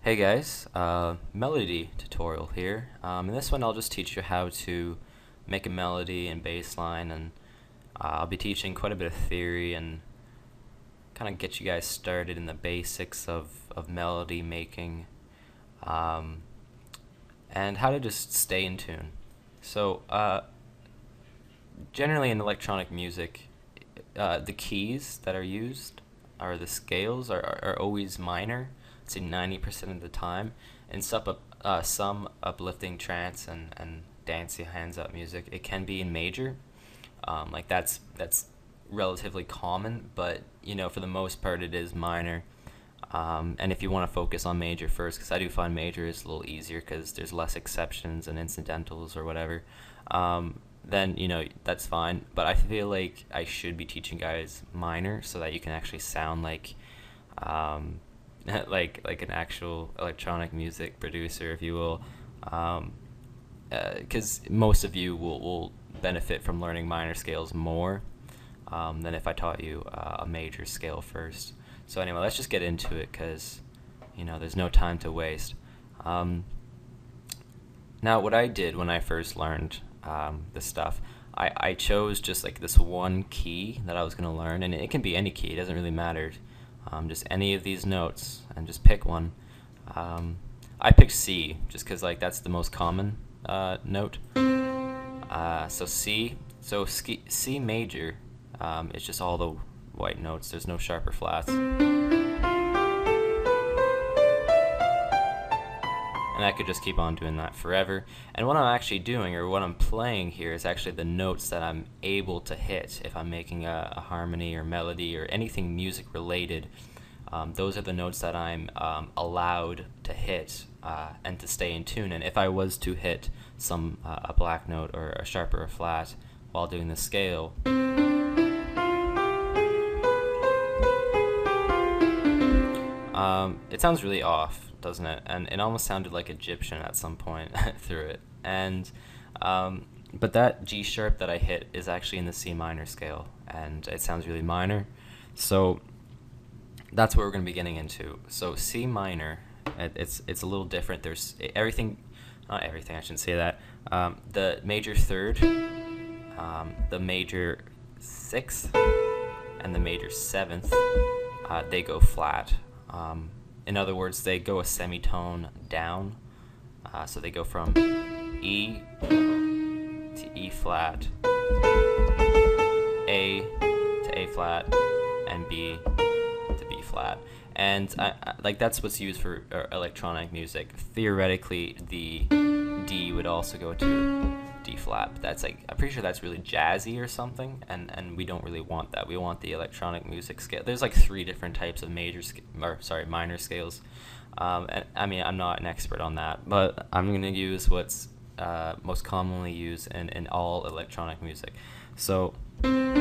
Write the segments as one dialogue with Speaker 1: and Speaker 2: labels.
Speaker 1: Hey guys, melody tutorial here. In this one I'll just teach you how to make a melody and bass line, and I'll be teaching quite a bit of theory and kind of get you guys started in the basics of melody making, um, and how to just stay in tune. So generally in electronic music, the keys that are used or the scales are always minor, say 90% of the time, and some uplifting trance and dancey hands up music. It can be in major, like that's relatively common, but for the most part it is minor. And if you want to focus on major first, because I do find major is a little easier because there's less exceptions and incidentals or whatever, then that's fine. But I feel like I should be teaching guys minor so that you can actually sound like um, like an actual electronic music producer, if you will. Because most of you will benefit from learning minor scales more than if I taught you a major scale first. So anyway, let's just get into it because there's no time to waste. Um, Now, what I did when I first learned this stuff, I chose just like this one key that I was going to learn, and it can be any key, it doesn't really matter. Just any of these notes, and just pick one. I picked C just because like that's the most common note. So C, C major is just all the white notes. There's no sharp or flats. And I could just keep on doing that forever. And what I'm actually doing, or what I'm playing here, is actually the notes that I'm able to hit if I'm making a harmony or melody or anything music related. Those are the notes that I'm allowed to hit and to stay in tune. And if I was to hit a black note or a sharp or a flat while doing the scale, it sounds really off, doesn't it? And it almost sounded like Egyptian at some point through it. And but that G sharp that I hit is actually in the C minor scale, and it sounds really minor. So that's what we're going to be getting into. So C minor, it's a little different. There's everything, not everything. I shouldn't say that. The major third, the major sixth, and the major seventh, they go flat. In other words, they go a semitone down. So they go from E to E flat, A to A flat, and B to B flat. And like that's what's used for electronic music. Theoretically, the D would also go to D flat, but that's like, I'm pretty sure that's really jazzy or something, and we don't really want that. We want the electronic music scale. There's like three different types of minor scales. And I mean, I'm not an expert on that, but I'm going to use what's most commonly used in all electronic music. So and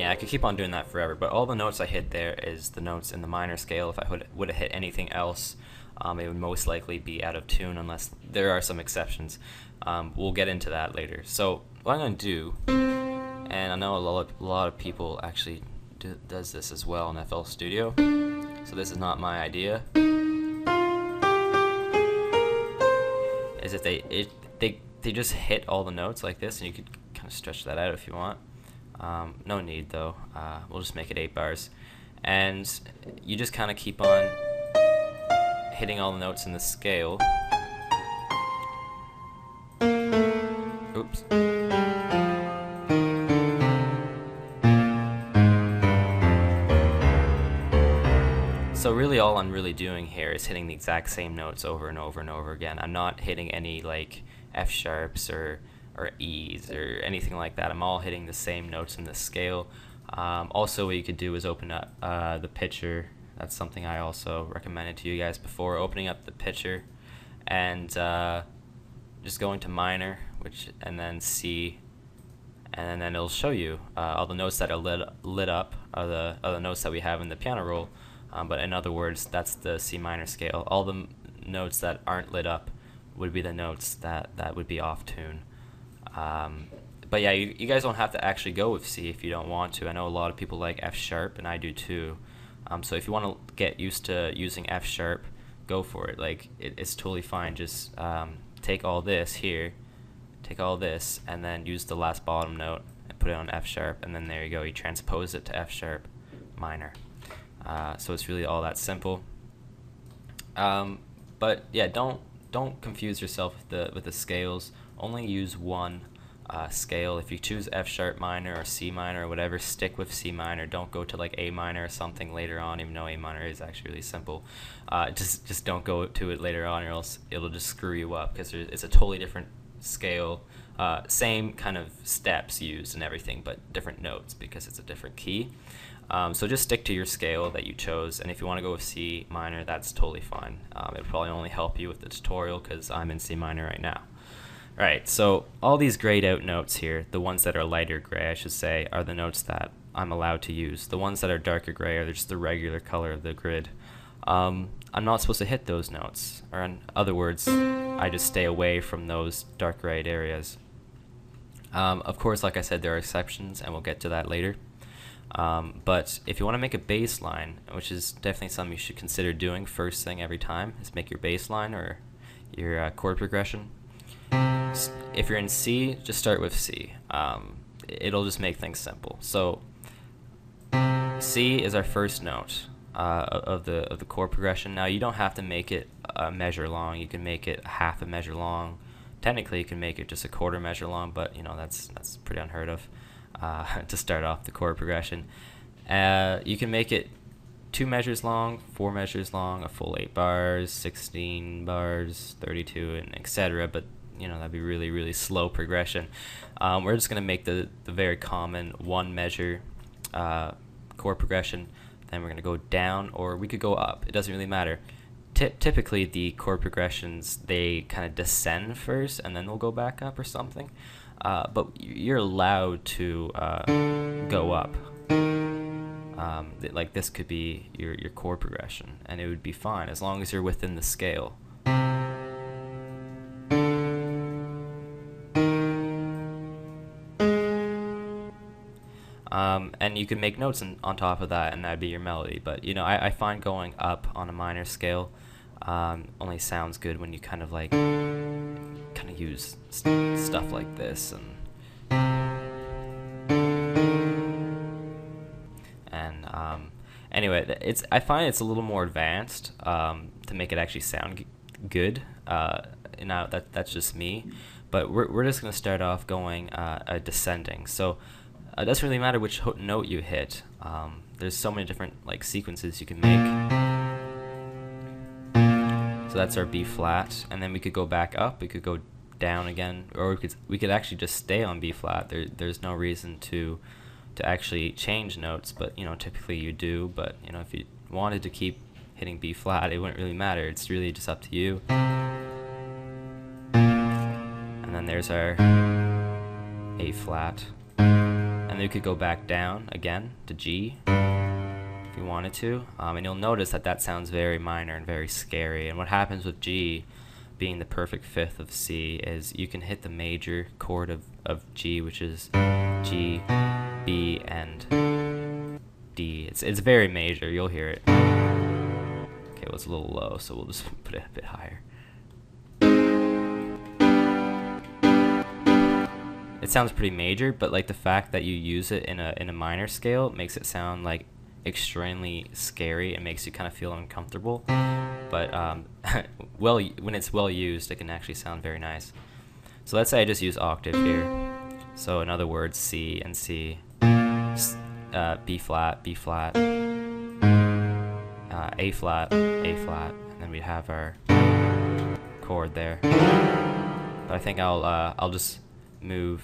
Speaker 1: yeah, I could keep on doing that forever, but all the notes I hit there is the notes in the minor scale. If I would have hit anything else, it would most likely be out of tune, unless there are some exceptions. We'll get into that later. So what I'm going to do, and I know a lot of people actually does this as well in FL Studio, so this is not my idea, is if they just hit all the notes like this, and you could kind of stretch that out if you want. No need though. We'll just make it 8 bars, and you just kind of keep on hitting all the notes in the scale. Oops. So really all I'm really doing here is hitting the exact same notes over and over and over again. I'm not hitting any like F sharps or E's or anything like that. I'm all hitting the same notes in the scale. Also, what you could do is open up the pitcher. That's something I also recommended to you guys before, opening up the pitcher and just going to minor, and then C, and then it'll show you all the notes that are lit up are the notes that we have in the piano roll. But in other words, that's the C minor scale. All the notes that aren't lit up would be the notes that would be off tune. Um, but yeah, you guys don't have to actually go with C if you don't want to. I know a lot of people like F sharp, and I do too. So if you want to get used to using F sharp, go for it. Like it's totally fine. Just take all this here, take all this, and then use the last bottom note and put it on F sharp, and then there you go. You transpose it to F sharp minor. So it's really all that simple. But yeah, don't confuse yourself with the scales. Only use one scale. If you choose F sharp minor or C minor or whatever, stick with C minor. Don't go to like A minor or something later on, even though A minor is actually really simple. Just don't go to it later on, or else it'll just screw you up, because it's a totally different scale. Same kind of steps used and everything, but different notes because it's a different key. So just stick to your scale that you chose, and if you want to go with C minor, that's totally fine. It'll probably only help you with the tutorial because I'm in C minor right now. Alright, so all these grayed out notes here, the ones that are lighter gray, I should say, are the notes that I'm allowed to use. The ones that are darker gray are just the regular color of the grid. I'm not supposed to hit those notes, or in other words, I just stay away from those dark grayed areas. Of course, like I said, there are exceptions, and we'll get to that later. But if you want to make a bass line, which is definitely something you should consider doing first thing every time, is make your bass line or your chord progression. If you're in C, just start with C. It'll just make things simple. So C is our first note of the chord progression. Now you don't have to make it a measure long. You can make it half a measure long. Technically, you can make it just a quarter measure long, but you know that's pretty unheard of to start off the chord progression. You can make it 2 measures long, 4 measures long, a full 8 bars, 16 bars, 32, and etc. But you know that'd be really, really slow progression. We're just gonna make the very common 1 measure chord progression. Then we're gonna go down, or we could go up. It doesn't really matter. Typically, the chord progressions, they kind of descend first, and then they'll go back up or something. But you're allowed to go up. Like this could be your chord progression, and it would be fine as long as you're within the scale. And you can make notes on top of that, and that'd be your melody. But you know, I find going up on a minor scale only sounds good when you kind of use stuff like this anyway, I find it's a little more advanced to make it actually sound good. Now that's just me, but we're just gonna start off going descending. So it doesn't really matter which note you hit. There's so many different sequences you can make. So that's our B flat, and then we could go back up. We could go down again, or we could actually just stay on B flat. There's no reason to actually change notes, but you know typically you do. But you know if you wanted to keep hitting B flat, it wouldn't really matter. It's really just up to you. And then there's our A flat. And then we could go back down again to G if you wanted to. And you'll notice that sounds very minor and very scary. And what happens with G being the perfect fifth of C is you can hit the major chord of G, which is G, B, and D. It's very major. You'll hear it. Okay, well, it's a little low, so we'll just put it a bit higher. It sounds pretty major, but the fact that you use it in a minor scale makes it sound extremely scary. It makes you kind of feel uncomfortable. But when it's well used, it can actually sound very nice. So let's say I just use octave here. So in other words, C and C, B flat, B flat, A flat, A flat, and then we have our chord there. But I think I'll just move.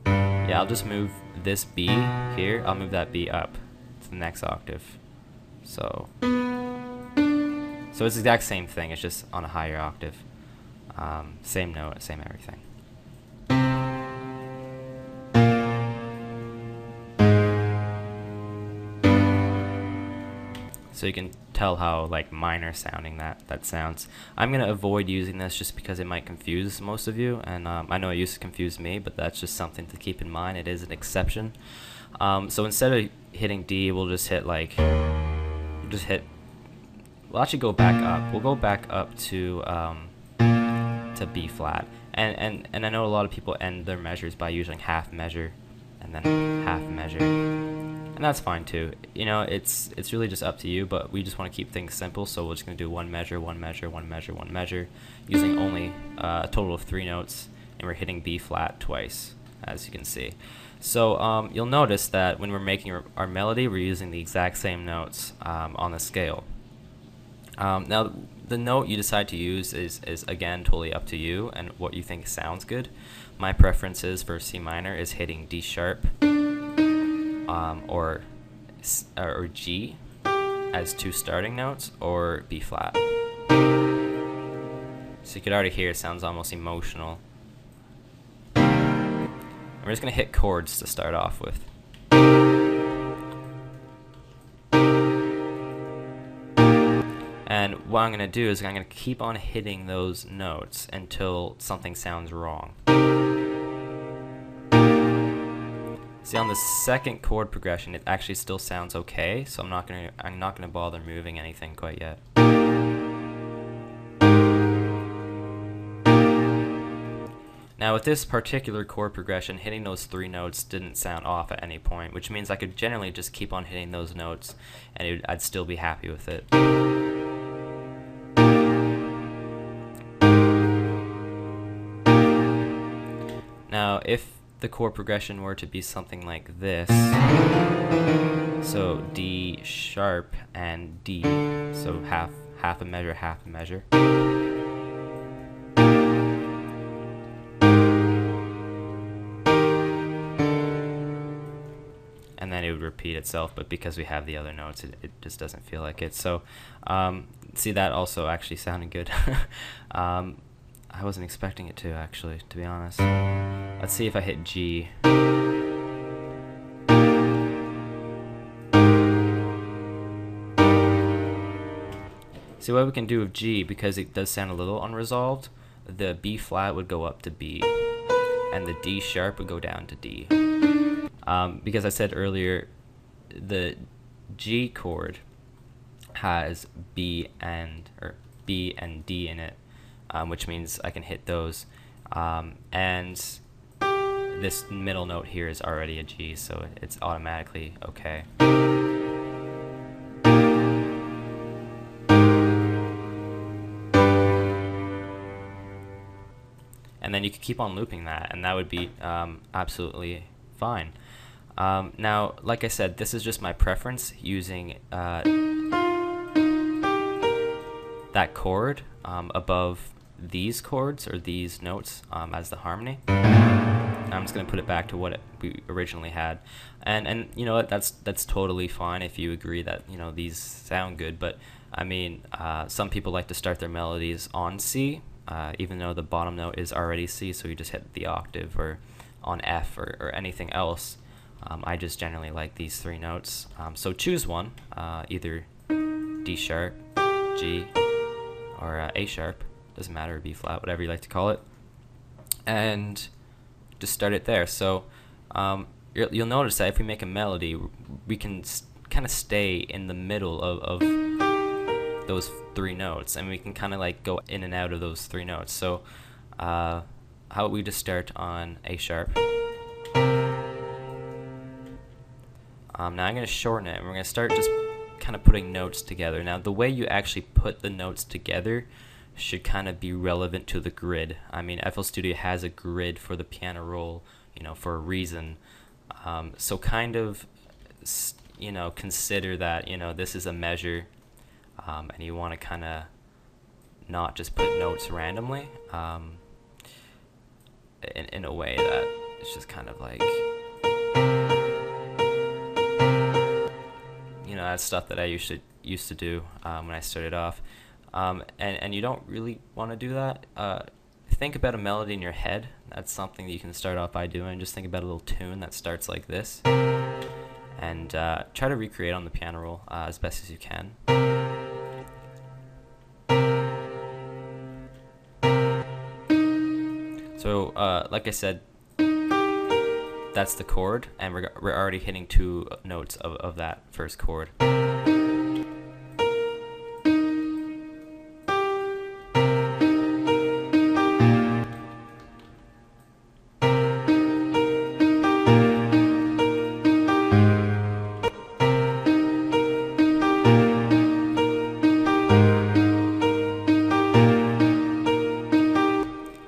Speaker 1: I'll just move this B here. I'll move that B up to the next octave. So it's the exact same thing. It's just on a higher octave. Same note, same everything. So So you can tell how like minor sounding that sounds. I'm gonna avoid using this just because it might confuse most of you, and I know it used to confuse me, but that's just something to keep in mind. It is an exception. So instead of hitting D, we'll just hit like, we'll actually go back up. We'll go back up to B flat. And I know a lot of people end their measures by using half measure and then half measure. And that's fine too. You know, it's really just up to you, but we just want to keep things simple, so we're just going to do one measure, one measure, one measure, one measure, using only a total of 3 notes, and we're hitting B flat twice, as you can see. So you'll notice that when we're making our melody, we're using the exact same notes on the scale. Now, the note you decide to use is again totally up to you and what you think sounds good. My preferences for C minor is hitting D sharp or G as 2 starting notes, or B flat. So you could already hear it sounds almost emotional. And we're just going to hit chords to start off with. And what I'm going to do is I'm going to keep on hitting those notes until something sounds wrong. See, on the second chord progression, it actually still sounds okay, so I'm not going to bother moving anything quite yet. Now with this particular chord progression, hitting those 3 notes didn't sound off at any point, which means I could generally just keep on hitting those notes and I'd still be happy with it. Now if the chord progression were to be something like this, so D sharp and D, so half a measure, half a measure. And then it would repeat itself, but because we have the other notes, it just doesn't feel like it. So see, that also actually sounded good. I wasn't expecting it to, actually, to be honest. Let's see if I hit G. See, what we can do with G, because it does sound a little unresolved, the B flat would go up to B, and the D sharp would go down to D. Because I said earlier, the G chord has B and D in it, which means I can hit those, and this middle note here is already a G, so it's automatically okay. And then you could keep on looping that, and that would be absolutely fine. Now, like I said, this is just my preference, using that chord above these chords or these notes as the harmony. I'm just going to put it back to what we originally had, and you know what, that's totally fine if you agree that, you know, these sound good. But I mean, some people like to start their melodies on C, even though the bottom note is already C, so you just hit the octave, or on F or anything else. I just generally like these 3 notes, so choose one, either D sharp, G, or A sharp, doesn't matter, or B flat, whatever you like to call it, and just start it there. So you'll notice that if we make a melody, we can kind of stay in the middle of those 3 notes, and we can kind of like go in and out of those 3 notes. So how about we just start on A sharp. Now I'm going to shorten it, and we're going to start just kind of putting notes together. Now the way you actually put the notes together should kind of be relevant to the grid. I mean, FL Studio has a grid for the piano roll, you know, for a reason. So kind of, you know, consider that, you know, this is a measure, and you want to kind of not just put notes randomly, in a way that it's just kind of like, you know, that's stuff that I used to do when I started off, and you don't really want to do that. Think about a melody in your head. That's something that you can start off by doing. Just think about a little tune that starts like this, and try to recreate on the piano roll as best as you can. So, like I said, that's the chord, and we're already hitting 2 notes of that first chord.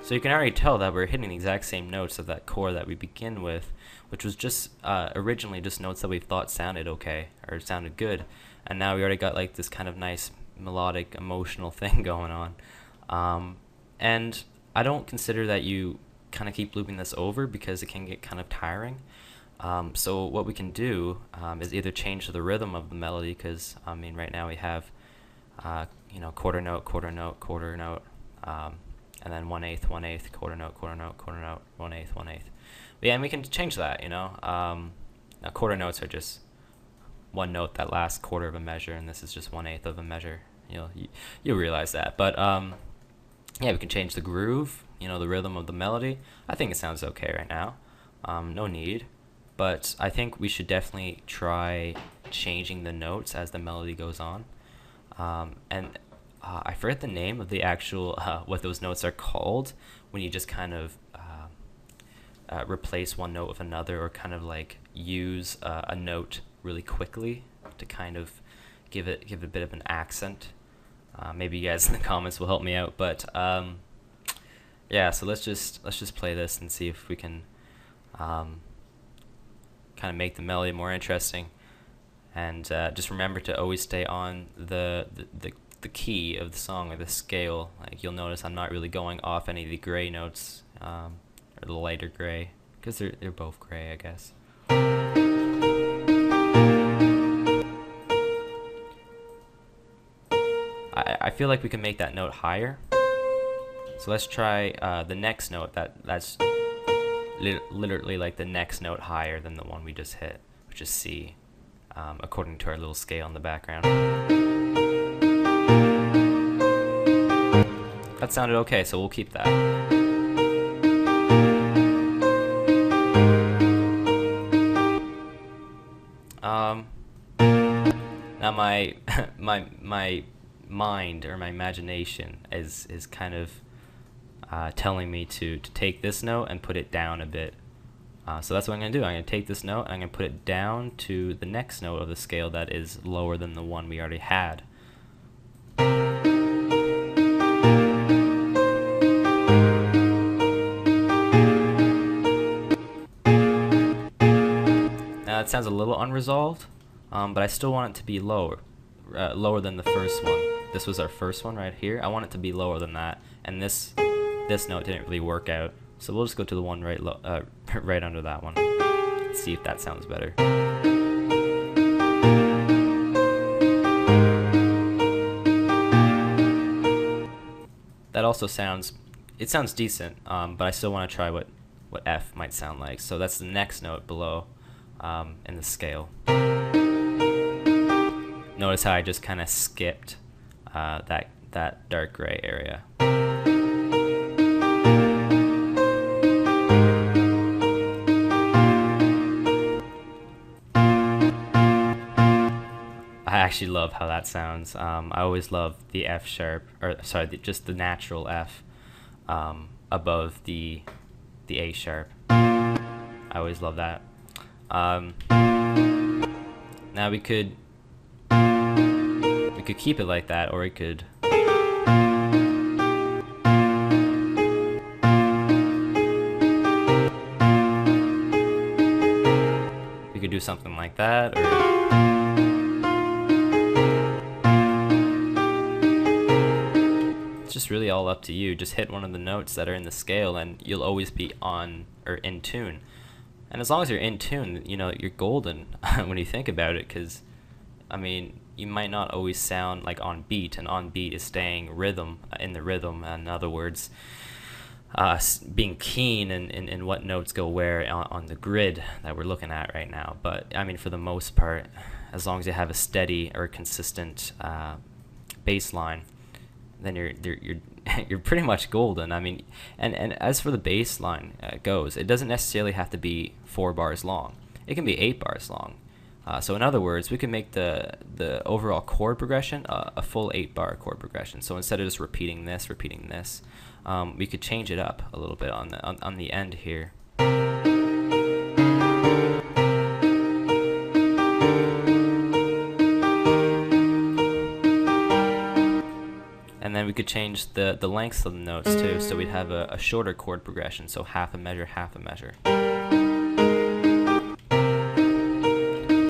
Speaker 1: So you can already tell that we're hitting the exact same notes of that chord that we begin with, which was just originally just notes that we thought sounded okay or sounded good, and now we already got like this kind of nice melodic emotional thing going on. And I don't consider that you kind of keep looping this over because it can get kind of tiring. So what we can do is either change the rhythm of the melody, because I mean right now we have quarter note, quarter note, quarter note, and then 1/8, 1/8, quarter note, quarter note, quarter note, 1/8, 1/8. But yeah, and we can change that. Now quarter notes are just one note that lasts quarter of a measure, and this is just 1/8 of a measure. You'll realize that. But yeah, we can change the groove, the rhythm of the melody. I think it sounds okay right now. No need. But I think we should definitely try changing the notes as the melody goes on. And I forget the name of the actual, what those notes are called, when you just kind of replace one note with another, or kind of like use a note really quickly to kind of give it a bit of an accent. Maybe you guys in the comments will help me out, but yeah, so let's just play this and see if we can kind of make the melody more interesting. And just remember to always stay on the key of the song, or the scale. Like, you'll notice I'm not really going off any of the gray notes, or the lighter gray, because they're both gray, I guess. I feel like we can make that note higher. So let's try the next note. That's literally like the next note higher than the one we just hit, which is C, according to our little scale in the background. That sounded okay, so we'll keep that. Now my my mind, or my imagination, is kind of telling me to take this note and put it down a bit. So that's what I'm going to do. I'm going to take this note and I'm going to put it down to the next note of the scale that is lower than the one we already had. Now it sounds a little unresolved, but I still want it to be lower than the first one. This was our first one right here. I want it to be lower than that, and this note didn't really work out. So we'll just go to the one right right under that one. Let's see if that sounds better. That also sounds decent, but I still want to try what F might sound like. So that's the next note below in the scale. Notice how I just kind of skipped that dark gray area. I actually love how that sounds. I always love the F sharp, or sorry, just the natural F above the A sharp. I always love that. Now we could keep it like that, or we could do something like that, or it's just really all up to you. Just hit one of the notes that are in the scale and you'll always be on or in tune. And as long as you're in tune, you're golden when you think about it, because I mean, you might not always sound like on beat, and on beat is staying in the rhythm. In other words, being keen in what notes go where on the grid that we're looking at right now. But I mean, for the most part, as long as you have a steady or consistent bass line, then you're pretty much golden. I mean, and as for the bass line goes, it doesn't necessarily have to be 4 bars long. It can be 8 bars long. So in other words, we can make the overall chord progression a full 8-bar chord progression. So instead of just repeating this, we could change it up a little bit on the end here. And then we could change the lengths of the notes too, so we'd have a shorter chord progression, so half a measure, half a measure.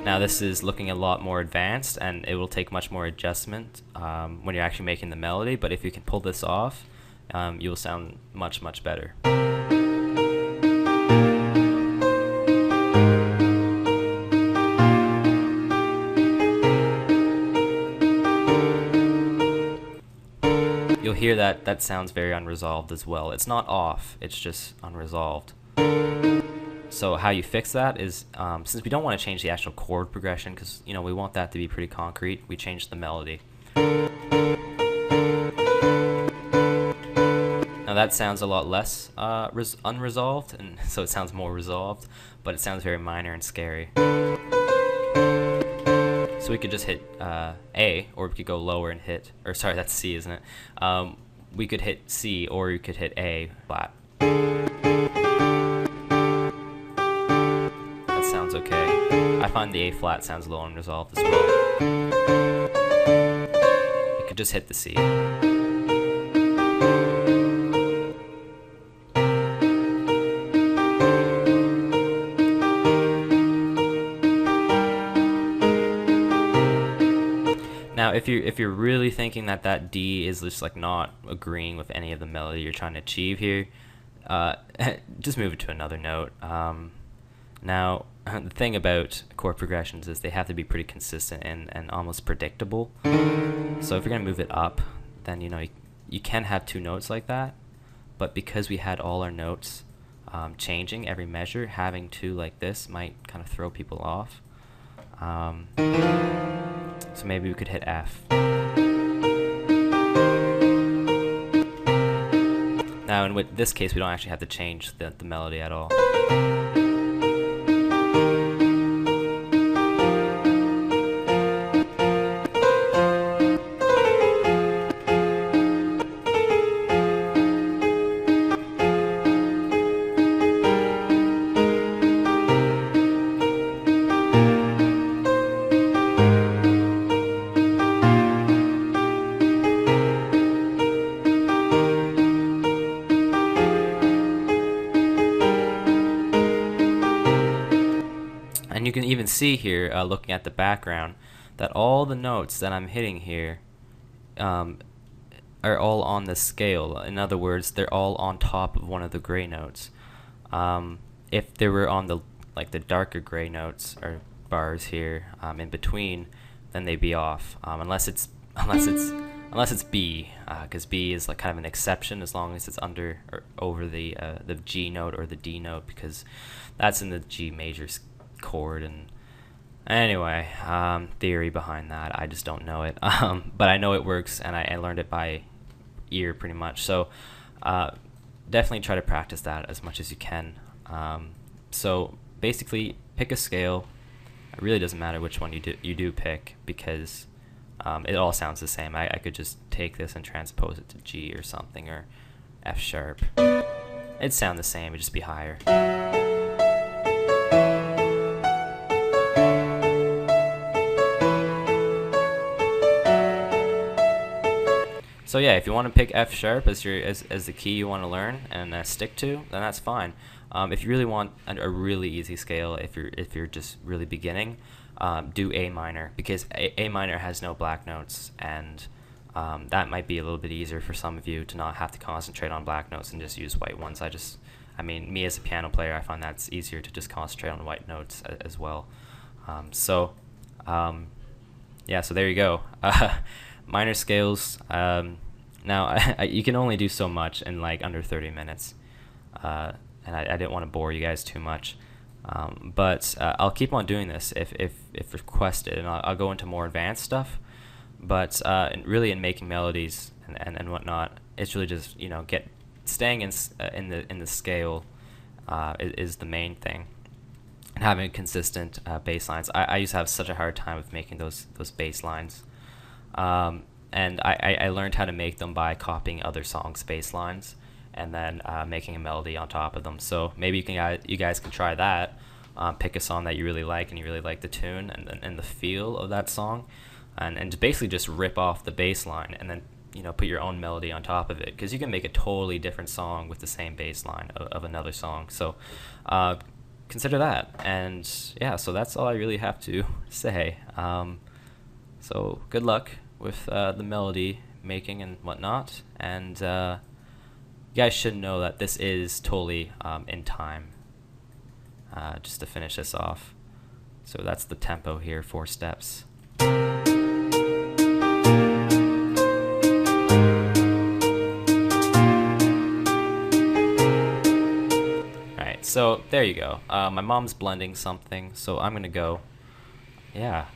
Speaker 1: Now this is looking a lot more advanced, and it will take much more adjustment when you're actually making the melody, but if you can pull this off, you will sound much, much better. You'll hear that sounds very unresolved as well. It's not off, it's just unresolved. So how you fix that is, since we don't want to change the actual chord progression, because we want that to be pretty concrete, we change the melody. Now that sounds a lot less unresolved, and so it sounds more resolved, but it sounds very minor and scary. So we could just hit A, or we could go lower and hit, or sorry, that's C, isn't it? We could hit C, or you could hit A flat. That sounds okay. I find the A flat sounds a little unresolved as well. You could just hit the C. Now, if you're really thinking that D is just like not agreeing with any of the melody you're trying to achieve here, just move it to another note. Now, the thing about chord progressions is they have to be pretty consistent and almost predictable. So if you're gonna move it up, then you can have 2 notes like that, but because we had all our notes changing every measure, having 2 like this might kind of throw people off. So maybe we could hit F. Now in this case, we don't actually have to change the melody at all. And you can even see here, looking at the background, that all the notes that I'm hitting here are all on the scale. In other words, they're all on top of one of the gray notes. If they were on the darker gray notes or bars here in between, then they'd be off. Unless it's B, because B is like kind of an exception as long as it's under or over the G note or the D note, because that's in the G major chord. And anyway, theory behind that, I just don't know it, but I know it works, and I learned it by ear pretty much. So definitely try to practice that as much as you can. So basically, pick a scale. It really doesn't matter which one you do pick, because it all sounds the same. I could just take this and transpose it to G or something, or F sharp. It'd sound the same, it'd just be higher. So yeah, if you want to pick F sharp as the key you want to learn and stick to, then that's fine. If you really want a really easy scale, if you're just really beginning, do A minor, because A minor has no black notes, and that might be a little bit easier for some of you to not have to concentrate on black notes and just use white ones. I mean, me as a piano player, I find that's easier to just concentrate on white notes as well. Yeah, so there you go. Minor scales. Now, you can only do so much in like under 30 minutes, and I didn't want to bore you guys too much. But I'll keep on doing this if requested, and I'll go into more advanced stuff. But really, in making melodies and whatnot, it's really just staying in the scale is the main thing, and having consistent bass lines. I used to have such a hard time with making those bass lines. And I learned how to make them by copying other songs' bass lines and then making a melody on top of them. So maybe you guys can try that. Pick a song that you really like and you really like the tune and the feel of that song, and basically just rip off the bass line and then put your own melody on top of it, because you can make a totally different song with the same bass line of another song. So consider that. And yeah, so that's all I really have to say. So good luck with the melody making and whatnot, and you guys should know that this is totally in time. Just to finish this off, so that's the tempo here, 4 steps. Alright, so there you go. My mom's blending something, so I'm gonna go. Yeah,